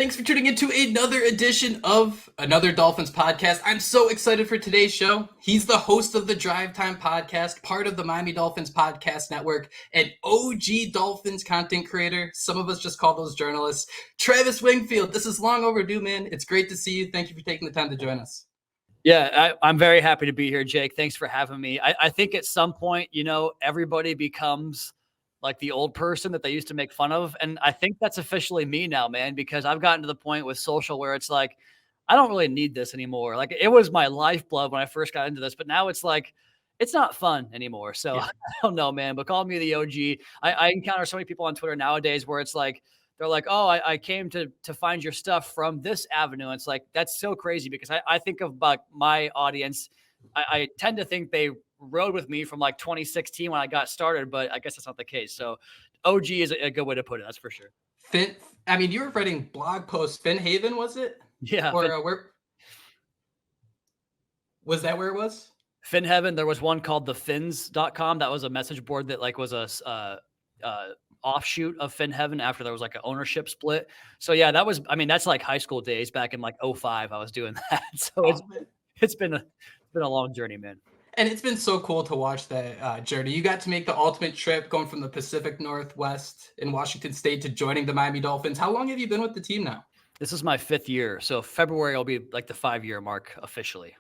Thanks for tuning into another edition of Another Dolphins Podcast. I'm so excited for today's show. He's the host of the Drive Time Podcast, part of the Miami Dolphins Podcast Network, an OG Dolphins content creator. Some of us just call those journalists. Travis Wingfield, this is long overdue, man. It's great to see you. Thank you for taking the time to join us. Yeah, I'm very happy to be here, Jake. Thanks for having me. I think at some point, everybody becomes like the old person that they used to make fun of. And I think that's officially me now, man, because I've gotten to the point with social where it's like, I don't really need this anymore. Like it was my lifeblood when I first got into this, but now it's like, it's not fun anymore. So Yeah. I don't know, man, but call me the OG. I encounter so many people on Twitter nowadays where it's like, they're like, oh, I came to find your stuff from this avenue. And it's like, that's so crazy because I think of my audience. I tend to think they rode with me from like 2016 when I got started, but I guess that's not the case. So OG is a good way to put it. That's for sure. You were writing blog posts. Finn Haven, was it? Yeah. Or where was that? Where it was? Finn Heaven. There was one called thefins.com. That was a message board that like was a offshoot of Finn Heaven after there was like an ownership split. So yeah, that's like high school days back in like 2005. I was doing that. So it's been a long journey, man. And it's been so cool to watch that journey. You got to make the ultimate trip going from the Pacific Northwest in Washington State to joining the Miami Dolphins. How long have you been with the team now? This is my 5th year. So February will be like the 5-year mark officially.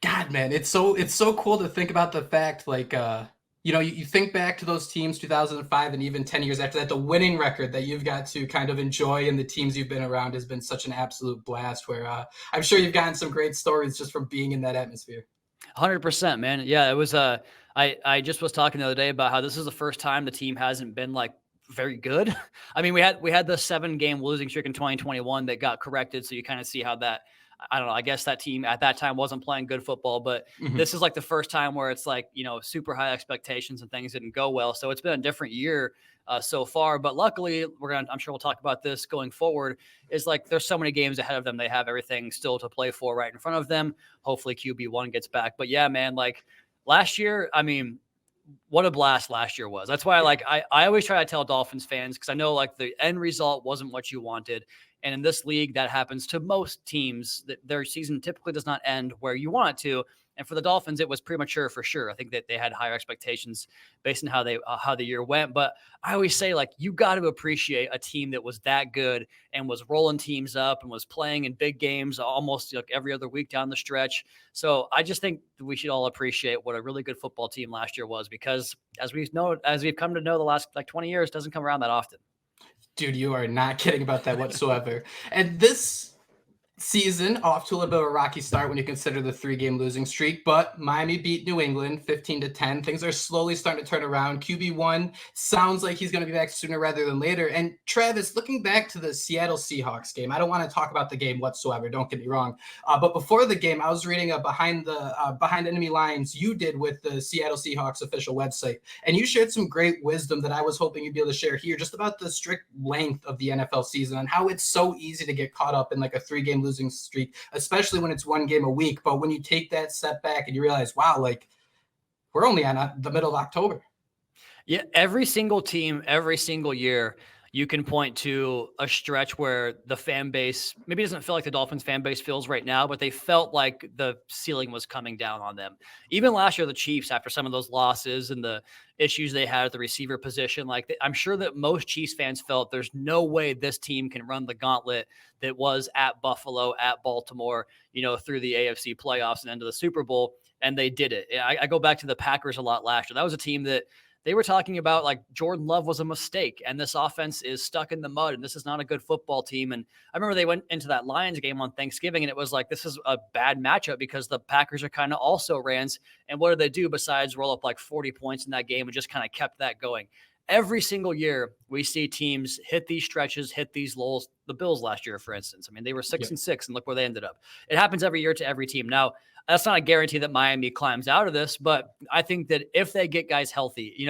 God, man, it's so cool to think about the fact like, you think back to those teams, 2005, and even 10 years after that, the winning record that you've got to kind of enjoy and the teams you've been around has been such an absolute blast where I'm sure you've gotten some great stories just from being in that atmosphere. 100%, man. Yeah, it was I just was talking the other day about how this is the first time the team hasn't been like very good. I mean, we had the 7-game losing streak in 2021 that got corrected, so you kind of see how that, I don't know, I guess that team at that time wasn't playing good football, but This is like the first time where it's like, super high expectations and things didn't go well. So it's been a different year so far, but luckily I'm sure we'll talk about this going forward, is like, there's so many games ahead of them. They have everything still to play for right in front of them. Hopefully QB1 gets back, but yeah, man, like last year, I mean, what a blast last year was. That's why I always try to tell Dolphins fans, because I know like the end result wasn't what you wanted. And in this league, that happens to most teams, that their season typically does not end where you want it to. And for the Dolphins, it was premature for sure. I think that they had higher expectations based on how the year went. But I always say, like, you got to appreciate a team that was that good and was rolling teams up and was playing in big games almost like every other week down the stretch. So I just think we should all appreciate what a really good football team last year was, because as we've come to know the last like 20 years, doesn't come around that often. Dude, you are not kidding about that whatsoever. And this season off to a little bit of a rocky start when you consider the 3-game losing streak, but Miami beat New England 15-10. Things are slowly starting to turn around. QB1 sounds like he's going to be back sooner rather than later. And Travis, looking back to the Seattle Seahawks game, I don't want to talk about the game whatsoever, don't get me wrong. But before the game, I was reading a behind enemy lines you did with the Seattle Seahawks official website, and you shared some great wisdom that I was hoping you'd be able to share here, just about the strict length of the NFL season and how it's so easy to get caught up in like a 3-game losing streak, especially when it's 1 game a week. But when you take that step back and you realize, wow, like we're only on the middle of October. Yeah, every single team, every single year, you can point to a stretch where the fan base maybe doesn't feel like the Dolphins fan base feels right now, but they felt like the ceiling was coming down on them. Even last year, the Chiefs, after some of those losses and the issues they had at the receiver position, like I'm sure that most Chiefs fans felt there's no way this team can run the gauntlet that was at Buffalo, at Baltimore, through the AFC playoffs and into the Super Bowl. And they did it. I go back to the Packers a lot last year. That was a team that they were talking about like Jordan Love was a mistake and this offense is stuck in the mud and this is not a good football team. And I remember they went into that Lions game on Thanksgiving and it was like, this is a bad matchup because the Packers are kind of also Rams. And what do they do besides roll up like 40 points in that game and just kind of kept that going? Every single year we see teams hit these stretches, hit these lulls. The Bills last year, for instance, I mean, they were 6-6 and look where they ended up. It happens every year to every team. Now, that's not a guarantee that Miami climbs out of this, but I think that if they get guys healthy,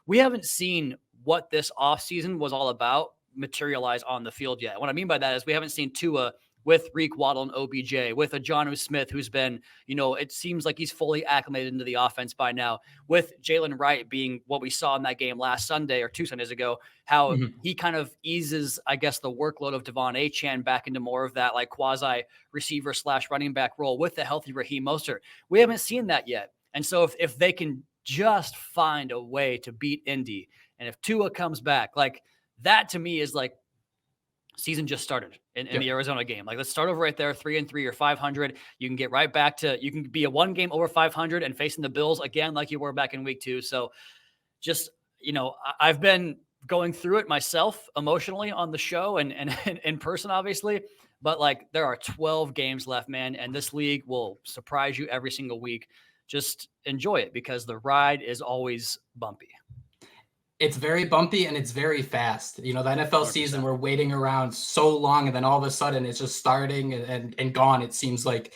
we haven't seen what this offseason was all about materialize on the field yet. What I mean by that is we haven't seen Tua with Reek Waddle and OBJ, with a Jonnu Smith, who's been, it seems like he's fully acclimated into the offense by now, with Jalen Wright being what we saw in that game last Sunday or 2 Sundays ago, how he kind of eases, I guess, the workload of Devon Achane back into more of that like quasi receiver / running back role with the healthy Raheem Mostert. We haven't seen that yet. And so if they can just find a way to beat Indy, and if Tua comes back, like that to me is like, season just started in the Arizona game. Like, let's start over right there, 3-3 or 500. You can get right back to, you can be a 1 game over 500 and facing the Bills again, like you were back in week 2. So just, I've been going through it myself emotionally on the show and in person, obviously, but like there are 12 games left, man. And this league will surprise you every single week. Just enjoy it because the ride is always bumpy. It's very bumpy and it's very fast. The NFL 100%. season, we're waiting around so long and then all of a sudden it's just starting and gone, it seems like.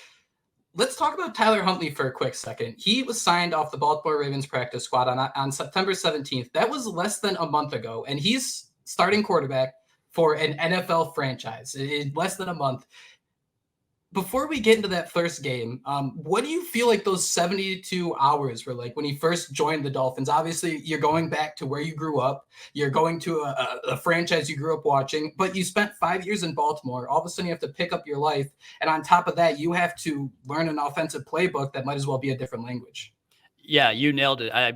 Let's talk about Tyler Huntley for a quick second. He was signed off the Baltimore Ravens practice squad on September 17th. That was less than a month ago, and he's starting quarterback for an NFL franchise in less than a month. Before we get into that first game, what do you feel like those 72 hours were like when he first joined the Dolphins? Obviously, you're going back to where you grew up. You're going to a franchise you grew up watching, but you spent 5 years in Baltimore. All of a sudden, you have to pick up your life. And on top of that, you have to learn an offensive playbook that might as well be a different language. Yeah, you nailed it. I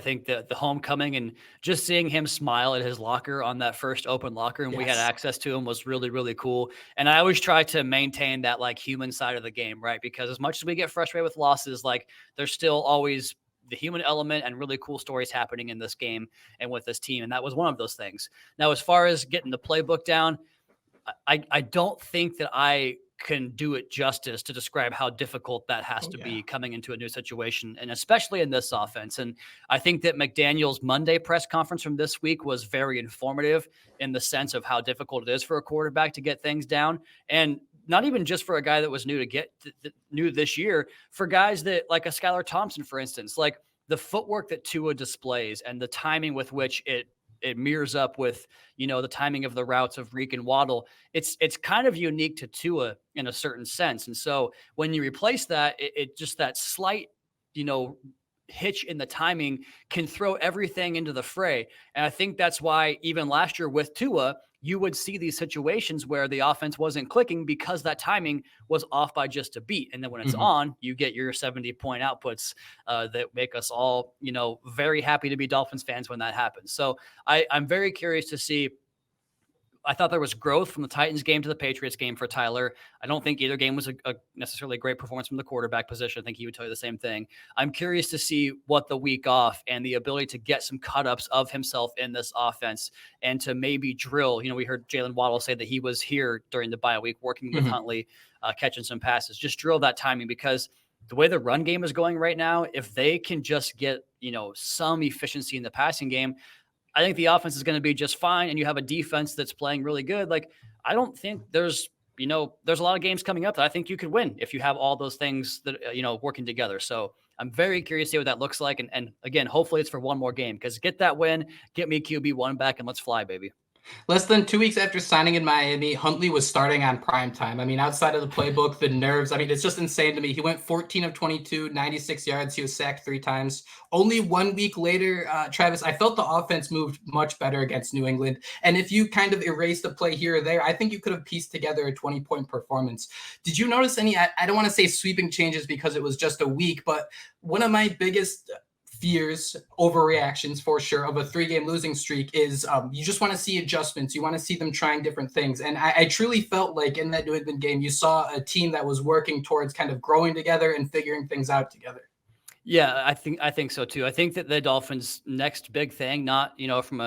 think that the homecoming and just seeing him smile at his locker on that first open locker and we had access to him was really, really cool. And I always try to maintain that like human side of the game, right? Because as much as we get frustrated with losses, like there's still always the human element and really cool stories happening in this game and with this team. And that was one of those things. Now, as far as getting the playbook down, I don't think that I can do it justice to describe how difficult that has to be coming into a new situation, and especially in this offense. And I think that McDaniel's Monday press conference from this week was very informative in the sense of how difficult it is for a quarterback to get things down. And not even just for a guy that was new new this year, for guys that like a Skylar Thompson, for instance, like the footwork that Tua displays and the timing with which it mirrors up with, the timing of the routes of Reek and Waddle. It's kind of unique to Tua in a certain sense. And so when you replace that, it just that slight, hitch in the timing can throw everything into the fray. And I think that's why even last year with Tua, you would see these situations where the offense wasn't clicking because that timing was off by just a beat. And then when it's on, you get your 70-point outputs that make us all, very happy to be Dolphins fans when that happens. So I'm very curious to see. I thought there was growth from the Titans game to the Patriots game for Tyler. I don't think either game was a necessarily great performance from the quarterback position. I think he would tell you the same thing. I'm curious to see what the week off and the ability to get some cut-ups of himself in this offense and to maybe drill. We heard Jalen Waddle say that he was here during the bye week working with Huntley, catching some passes. Just drill that timing because the way the run game is going right now, if they can just get, some efficiency in the passing game, I think the offense is going to be just fine. And you have a defense that's playing really good. Like, I don't think there's a lot of games coming up that I think you could win if you have all those things that, working together. So I'm very curious to see what that looks like. And again, hopefully it's for one more game because get that win, get me QB1 back and let's fly, baby. Less than 2 weeks after signing in Miami, Huntley was starting on prime time. I mean, outside of the playbook, the nerves, it's just insane to me. He went 14 of 22, 96 yards. He was sacked 3 times. Only 1 week later, Travis, I felt the offense moved much better against New England. And if you kind of erased a play here or there, I think you could have pieced together a 20-point performance. Did you notice any, I don't want to say sweeping changes because it was just a week, but one of my biggest fears, overreactions for sure of a 3-game losing streak is you just want to see adjustments. You want to see them trying different things. And I truly felt like in that New England game, you saw a team that was working towards kind of growing together and figuring things out together. Yeah, I think so too. I think that the Dolphins' next big thing, not, from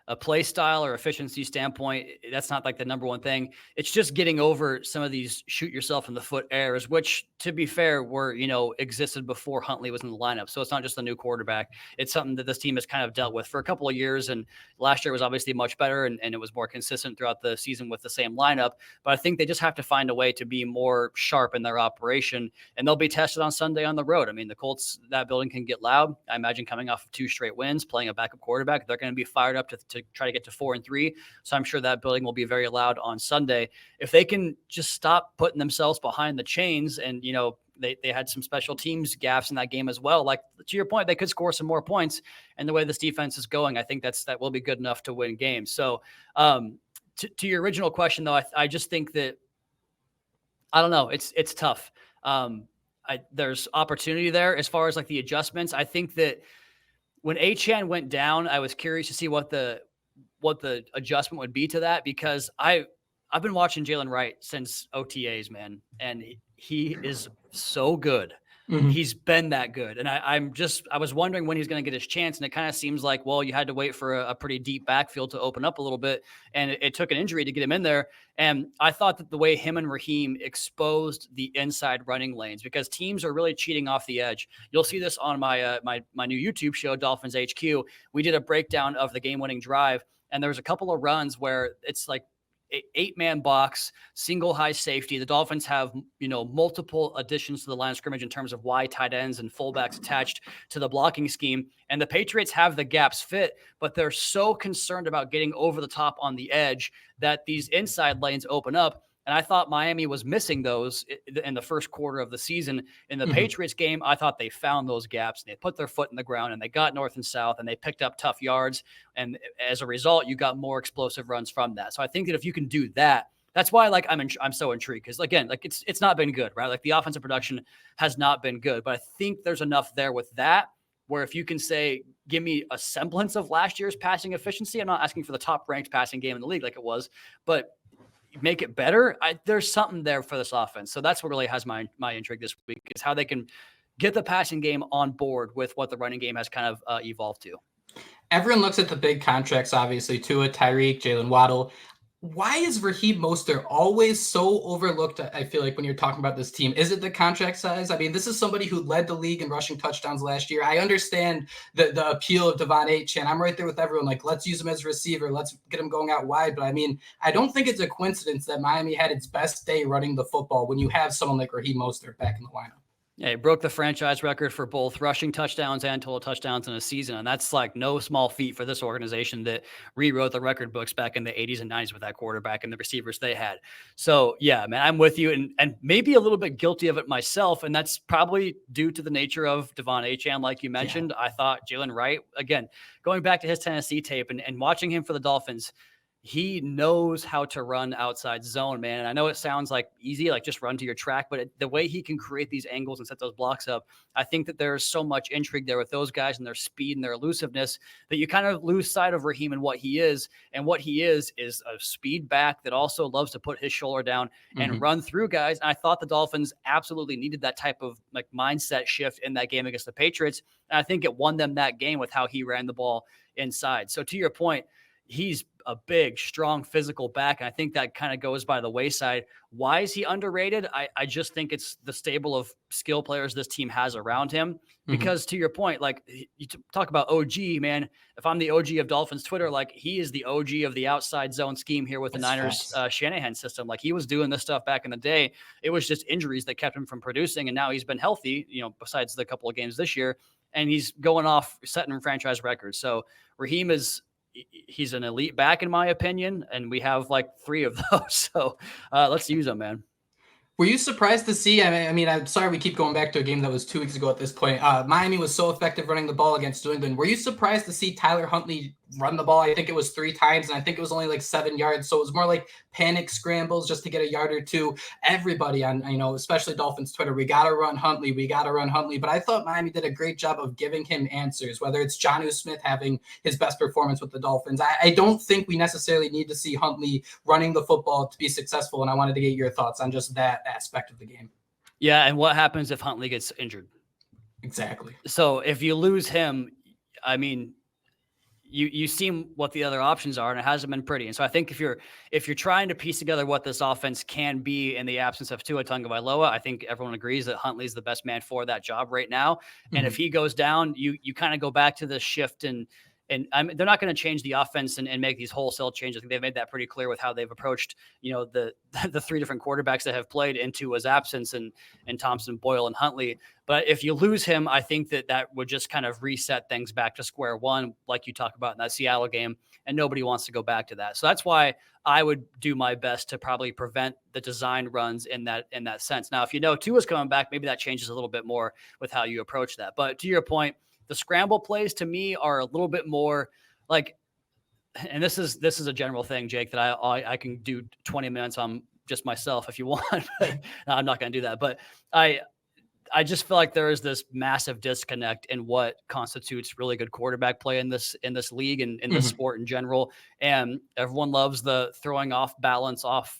a play style or efficiency standpoint, that's not like the number one thing. It's just getting over some of these shoot yourself in the foot errors, which to be fair were, existed before Huntley was in the lineup. So it's not just a new quarterback. It's something that this team has kind of dealt with for a couple of years. And last year was obviously much better and it was more consistent throughout the season with the same lineup. But I think they just have to find a way to be more sharp in their operation and they'll be tested on Sunday on the road. I mean, the Colts, that building can get loud. I imagine coming off of 2 straight wins, playing a backup quarterback, they're going to be fired up to to try to get to 4-3. So I'm sure that building will be very loud on Sunday. If they can just stop putting themselves behind the chains, and, you know, they had some special teams gaps in that game as well. Like, to your point, they could score some more points. And the way this defense is going, I think that will be good enough to win games. So to your original question, though, I just think that, I don't know, it's tough. There's opportunity there as far as like the adjustments. I think that when Achane went down, I was curious to see what the adjustment would be to that, because I've been watching Jalen Wright since OTAs, man, and he is so good. Mm-hmm. He's been that good. And I was wondering when he's going to get his chance. And it kind of seems like, well, you had to wait for a pretty deep backfield to open up a little bit. And it took an injury to get him in there. And I thought that the way him and Raheem exposed the inside running lanes, because teams are really cheating off the edge. You'll see this on my new YouTube show, Dolphins HQ. We did a breakdown of the game-winning drive. And there was a couple of runs where it's like 8-man box, single high safety. The Dolphins have, you know, multiple additions to the line of scrimmage in terms of wide tight ends and fullbacks attached to the blocking scheme. And the Patriots have the gaps fit, but they're so concerned about getting over the top on the edge that these inside lanes open up. And I thought Miami was missing those in the first quarter of the season. In the Patriots game, I thought they found those gaps. They put their foot in the ground and they got north and south and they picked up tough yards. And as a result, you got more explosive runs from that. So I think that if you can do that, that's why, like, I'm so intrigued, because, again, like, it's not been good, right? Like, the offensive production has not been good, but I think there's enough there with that, where if you can say, give me a semblance of last year's passing efficiency, I'm not asking for the top ranked passing game in the league like it was, but make it better. There's something there for this offense. So that's what really has my intrigue this week, is how they can get the passing game on board with what the running game has kind of evolved to. Everyone looks at the big contracts, obviously, Tua, Tyreek, Jalen Waddle. Why is Raheem Mostert always so overlooked, I feel like, when you're talking about this team? Is it the contract size? I mean, this is somebody who led the league in rushing touchdowns last year. I understand the appeal of Devon Achane. I'm right there with everyone. Like, let's use him as a receiver. Let's get him going out wide. But, I mean, I don't think it's a coincidence that Miami had its best day running the football when you have someone like Raheem Mostert back in the lineup. Yeah, he broke the franchise record for both rushing touchdowns and total touchdowns in a season. And that's like no small feat for this organization that rewrote the record books back in the 80s and 90s with that quarterback and the receivers they had. So, yeah, man, I'm with you, and maybe a little bit guilty of it myself. And that's probably due to the nature of Devon Achane, like you mentioned. Yeah. I thought Jalen Wright, again, going back to his Tennessee tape and watching him for the Dolphins, he knows how to run outside zone, man. And I know it sounds like easy, like just run to your track, but the way he can create these angles and set those blocks up, I think that there's so much intrigue there with those guys and their speed and their elusiveness that you kind of lose sight of Raheem and what he is. And what he is a speed back that also loves to put his shoulder down and run through guys. And I thought the Dolphins absolutely needed that type of like mindset shift in that game against the Patriots. And I think it won them that game with how he ran the ball inside. So to your point, he's a big, strong, physical back. And I think that kind of goes by the wayside. Why is he underrated? I just think it's the stable of skill players this team has around him. Because to your point, like you talk about OG, man, if I'm the OG of Dolphins Twitter, like he is the OG of the outside zone scheme here with the Niners Shanahan system. Like he was doing this stuff back in the day. It was just injuries that kept him from producing. And now he's been healthy, you know, besides the couple of games this year, and he's going off setting franchise records. So Raheem he's an elite back in my opinion, and we have like 3 of those. So let's use them, man. Were you surprised to see? I mean, I'm sorry we keep going back to a game that was 2 weeks ago at this point. Miami was so effective running the ball against New England. Were you surprised to see Tyler Huntley run the ball? I think it was 3 times, and I think it was only like 7 yards. So it was more like panic scrambles just to get a yard or two. Everybody on, especially Dolphins Twitter, we got to run Huntley. We got to run Huntley. But I thought Miami did a great job of giving him answers, whether it's Jonnu Smith having his best performance with the Dolphins. I don't think we necessarily need to see Huntley running the football to be successful. And I wanted to get your thoughts on just that aspect of the game. Yeah. And what happens if Huntley gets injured? Exactly. So if you lose him, I mean, you see what the other options are, and it hasn't been pretty. And so I think if you're trying to piece together what this offense can be in the absence of Tua Tagovailoa, I think everyone agrees that Huntley's the best man for that job right now. And if he goes down, you kind of go back to the shift in and they're not going to change the offense and make these wholesale changes. I think they've made that pretty clear with how they've approached, the three different quarterbacks that have played into his absence and Thompson, Boyle, and Huntley. But if you lose him, I think that would just kind of reset things back to square one, like you talk about in that Seattle game, and nobody wants to go back to that. So that's why I would do my best to probably prevent the design runs in that sense. Now, if Tua's coming back, maybe that changes a little bit more with how you approach that. But to your point, the scramble plays to me are a little bit more like, and this is a general thing, Jake, that I can do 20 minutes on just myself if you want. But no, I'm not going to do that. But I just feel like there is this massive disconnect in what constitutes really good quarterback play in this league and in this sport in general. And everyone loves the throwing off balance, off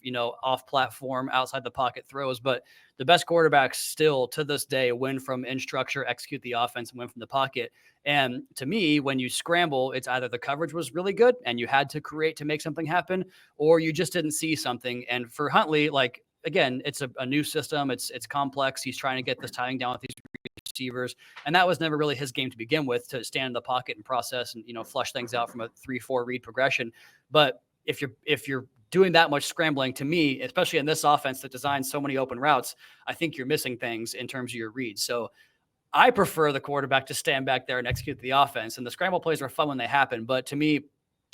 platform, outside the pocket throws. But the best quarterbacks still to this day win from in structure, execute the offense, and win from the pocket. And to me, when you scramble, it's either the coverage was really good and you had to create to make something happen, or you just didn't see something. And for Huntley, like, again, it's a new system. It's complex. He's trying to get this timing down with these receivers. And that was never really his game to begin with, to stand in the pocket and process and, flush things out from a 3-4 read progression. But if you're doing that much scrambling, to me, especially in this offense that designs so many open routes, I think you're missing things in terms of your reads. So I prefer the quarterback to stand back there and execute the offense. And the scramble plays are fun when they happen. But to me,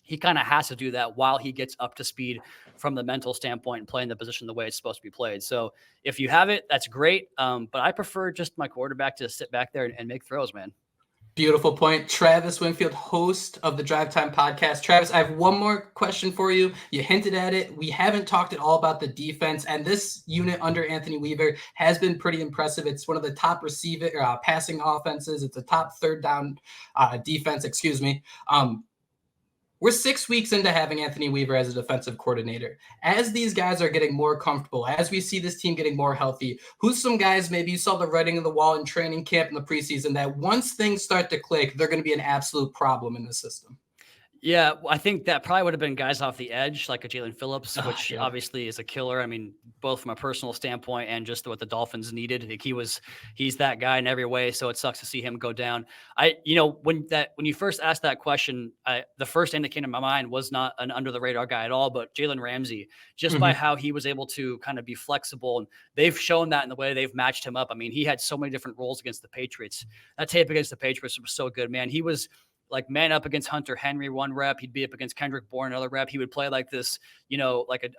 he kind of has to do that while he gets up to speed from the mental standpoint and playing the position the way it's supposed to be played. So if you have it, that's great. But I prefer just my quarterback to sit back there and make throws, man. Beautiful point. Travis Wingfield, host of the Drive Time Podcast. Travis, I have one more question for you. You hinted at it. We haven't talked at all about the defense, and this unit under Anthony Weaver has been pretty impressive. It's one of the top passing offenses. It's a top third down defense, We're 6 weeks into having Anthony Weaver as a defensive coordinator. As these guys are getting more comfortable, as we see this team getting more healthy, who's some guys, maybe you saw the writing on the wall in training camp in the preseason, that once things start to click, they're going to be an absolute problem in the system? Yeah, I think that probably would have been guys off the edge, like a Jalen Phillips, which obviously is a killer. I mean, both from a personal standpoint and just what the Dolphins needed. Like he's that guy in every way. So it sucks to see him go down. When you first asked that question, the first thing that came to my mind was not an under the radar guy at all, but Jalen Ramsey, just by how he was able to kind of be flexible. And they've shown that in the way they've matched him up. I mean, he had so many different roles against the Patriots. That tape against the Patriots was so good, man. He was like man up against Hunter Henry 1 rep. He'd be up against Kendrick Bourne another rep. He would play like this, like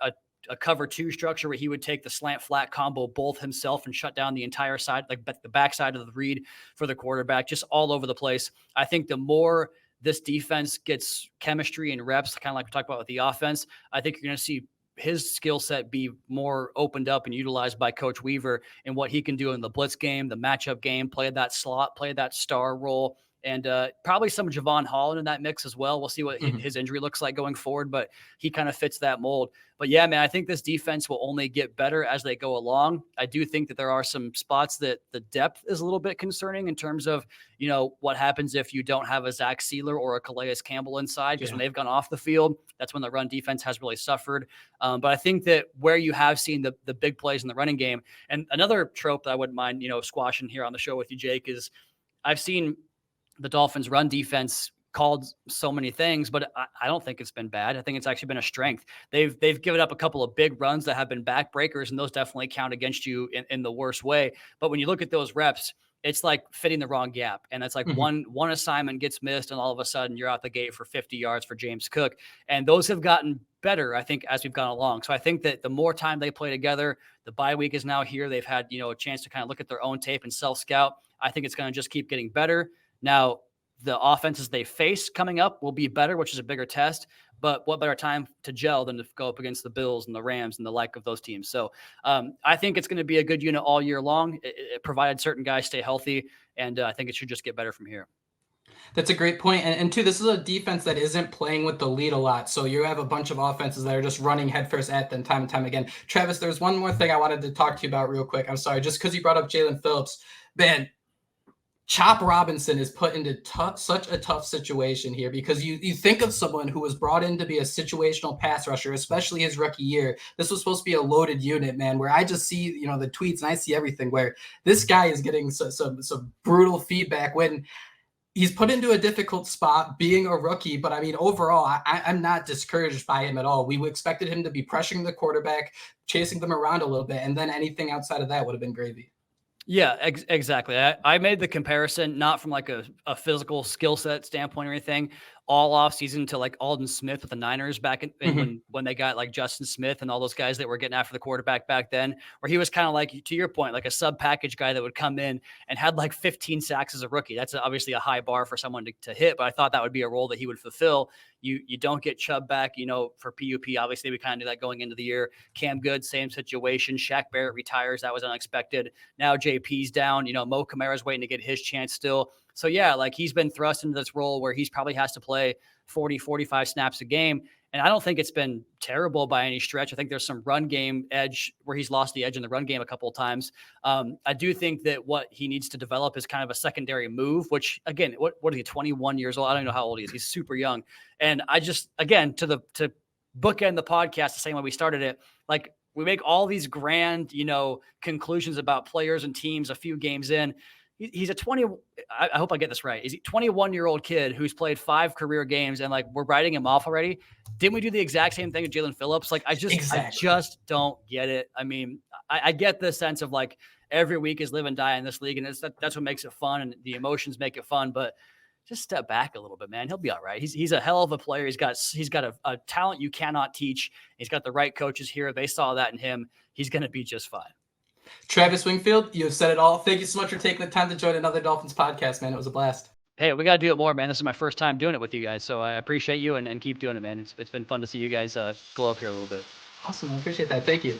a cover 2 structure where he would take the slant flat combo both himself and shut down the entire side, like the backside of the read for the quarterback, just all over the place. I think the more this defense gets chemistry and reps, kind of like we talked about with the offense, I think you're going to see his skill set be more opened up and utilized by Coach Weaver and what he can do in the blitz game, the matchup game, play that slot, play that star role. And probably some Javon Holland in that mix as well. We'll see what his injury looks like going forward, but he kind of fits that mold. But yeah, man, I think this defense will only get better as they go along. I do think that there are some spots that the depth is a little bit concerning in terms of, what happens if you don't have a Zach Sealer or a Calais Campbell inside, because when they've gone off the field, that's when the run defense has really suffered. But I think that where you have seen the big plays in the running game, and another trope that I wouldn't mind, squashing here on the show with you, Jake, is I've seen the Dolphins run defense called so many things, but I don't think it's been bad. I think it's actually been a strength. They've given up a couple of big runs that have been backbreakers, and those definitely count against you in the worst way. But when you look at those reps, it's like fitting the wrong gap. And it's like one assignment gets missed, and all of a sudden you're out the gate for 50 yards for James Cook. And those have gotten better, I think, as we've gone along. So I think that the more time they play together, the bye week is now here. They've had, a chance to kind of look at their own tape and self-scout. I think it's going to just keep getting better. Now, the offenses they face coming up will be better, which is a bigger test. But what better time to gel than to go up against the Bills and the Rams and the like of those teams? So I think it's going to be a good unit all year long, provided certain guys stay healthy. And I think it should just get better from here. That's a great point. And two, this is a defense that isn't playing with the lead a lot. So you have a bunch of offenses that are just running headfirst at them time and time again. Travis, there's one more thing I wanted to talk to you about real quick. I'm sorry, just because you brought up Jalen Phillips. Man, Chop Robinson is put into such a tough situation here, because you think of someone who was brought in to be a situational pass rusher, especially his rookie year. This was supposed to be a loaded unit, man, where I just see, the tweets and I see everything where this guy is getting some brutal feedback when he's put into a difficult spot being a rookie, but I mean, overall, I'm not discouraged by him at all. We expected him to be pressuring the quarterback, chasing them around a little bit, and then anything outside of that would have been gravy. Yeah, exactly. I made the comparison not from like a physical skill set standpoint or anything, all off season to like Aldon Smith with the Niners back in when they got like Justin Smith and all those guys that were getting after the quarterback back then, where he was kind of like, to your point, like a sub package guy that would come in and had like 15 sacks as a rookie. That's obviously a high bar for someone to hit, but I thought that would be a role that he would fulfill. You don't get Chubb back, for PUP. Obviously, we kind of knew that going into the year. Cam Good, same situation. Shaq Barrett retires. That was unexpected. Now JP's down. Mo Kamara's waiting to get his chance still. So, yeah, like he's been thrust into this role where he's probably has to play 40, 45 snaps a game. And I don't think it's been terrible by any stretch. I think there's some run game edge where he's lost the edge in the run game a couple of times. I do think that what he needs to develop is kind of a secondary move, which, again, what is he, 21 years old? I don't know how old he is. He's super young. And I just, again, to bookend the podcast the same way we started it, like we make all these grand, conclusions about players and teams a few games in. He's a I hope I get this right. He's a 21-year-old kid who's played 5 career games, and like we're writing him off already. Didn't we do the exact same thing with Jalen Phillips? Like I just don't get it. I mean, I get the sense of like every week is live and die in this league, and that's what makes it fun, and the emotions make it fun. But just step back a little bit, man. He'll be all right. He's a hell of a player. He's got a talent you cannot teach. He's got the right coaches here. They saw that in him. He's going to be just fine. Travis Wingfield, you have said it all. Thank you so much for taking the time to join Another Dolphins podcast, man. It was a blast. Hey, we got to do it more, man. This is my first time doing it with you guys, so I appreciate you and keep doing it, man. It's been fun to see you guys glow up here a little bit. Awesome. I appreciate that. Thank you.